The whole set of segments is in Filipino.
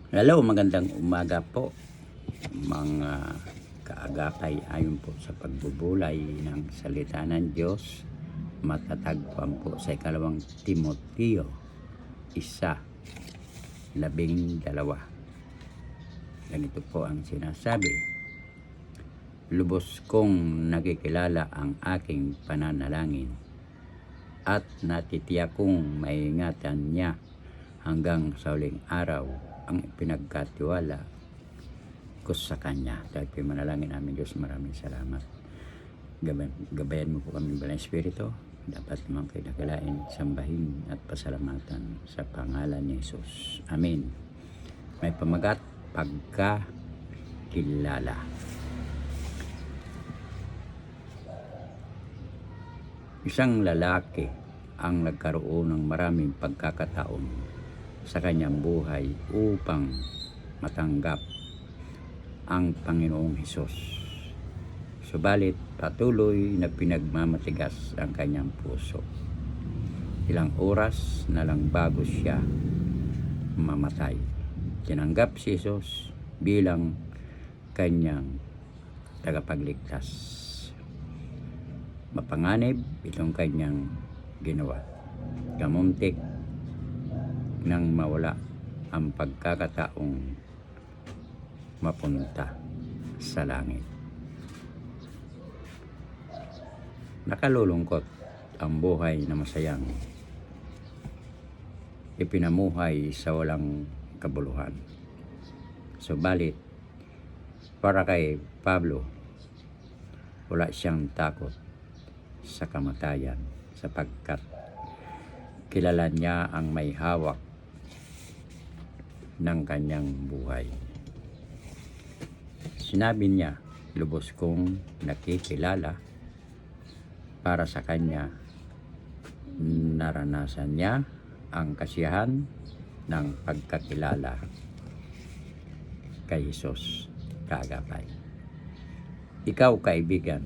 Hello, magandang umaga po mga kaagapay. Ayon po sa pagbubulay ng salita ng Diyos, matatagpuan po sa ikalawang Timoteo 1:12. Ganito po ang sinasabi: lubos kong nakikilala ang aking pananalangin at natitiyak kong maiingatan niya hanggang sa huling araw ang pinagkatiwala ko sa Kanya. Dahil po manalangin namin, Diyos, maraming salamat. Gabayan mo po kami ng Espiritu. Dapat naman kayo nakalain, sambahin at pasalamatan sa pangalan ni Jesus. Amen. May pamagat, pagkakilala. Isang lalaki ang nagkaroon ng maraming pagkakataon sa kanyang buhay upang matanggap ang Panginoong Hesus. Subalit patuloy na pinagmamatigas ang kanyang puso. Ilang oras na lang bago siya mamatay, tinanggap si Hesus bilang kanyang tagapagligtas. Mapanganib itong kanyang ginawa. Kamuntik nang mawala ang pagkakataong mapunta sa langit. Nakalulungkot ang buhay na masayang ipinamuhay sa walang kabuluhan. Subalit, para kay Pablo, wala siyang takot sa kamatayan sapagkat kilala niya ang may hawak ng kanyang buhay. Sinabi niya, lubos kong nakikilala. Para sa kanya, naranasan niya ang kasiyahan ng pagkakilala kay Jesus kaagapay. Ikaw, kaibigan,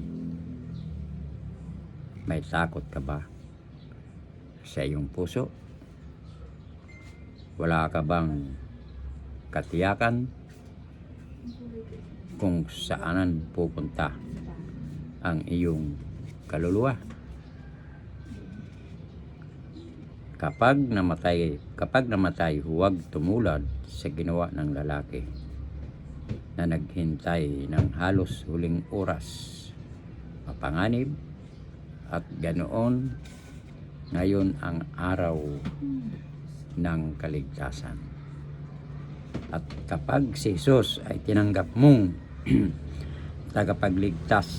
may takot ka ba sa iyong puso? Wala ka bang katiyakan kung saanan pupunta ang iyong kaluluwa? Kapag namatay, huwag tumulad sa ginawa ng lalaki na naghintay ng halos huling oras, mapanganib, at ganoon ngayon ang araw ng kaligtasan. At kapag si Jesus ay tinanggap mong tagapagligtas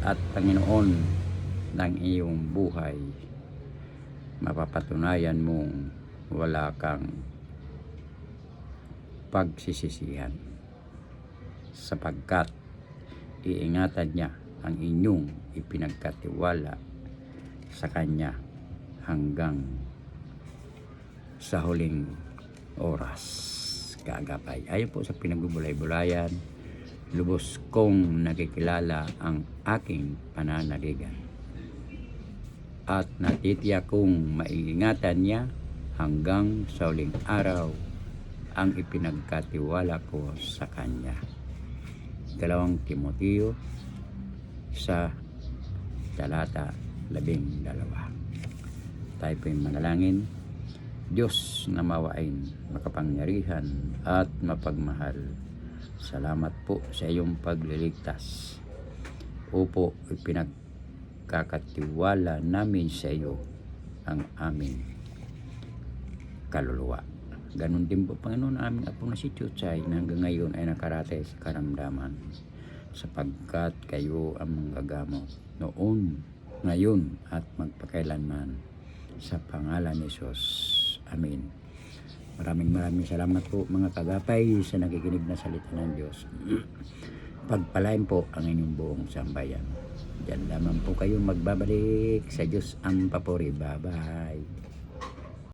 at Panginoon ng iyong buhay, mapapatunayan mong wala kang pagsisisihan sapagkat iingatan niya ang inyong ipinagkatiwala sa Kanya hanggang sa huling oras kaagapay. Ayon po sa pinagbubulay-bulayan, lubos kong nakikilala ang aking pananaligan at natitiyak kong maiingatan niya hanggang sa huling araw ang ipinagkatiwala ko sa Kanya. Ikalawang Timoteo sa talata 12. Tayo po yung manalangin. Diyos na mawain, makapangyarihan at mapagmahal, salamat po sa iyong pagliligtas. Opo, ipinagkakatiwala namin sa iyo ang aming kaluluwa. Ganon din po, Panginoon, aming apong na si Chuchay na hanggang ngayon ay nakarate sa karamdaman sapagkat kayo ang manggagamot noon, ngayon at magpakailanman, sa pangalan ni Jesus. Amen. Maraming salamat po mga kagapay sa nakikinig na salita ng Diyos. Pagpalain po ang inyong buong sambayan. Diyan lamang po kayo magbabalik. Sa Diyos ang papuri. Bye-bye.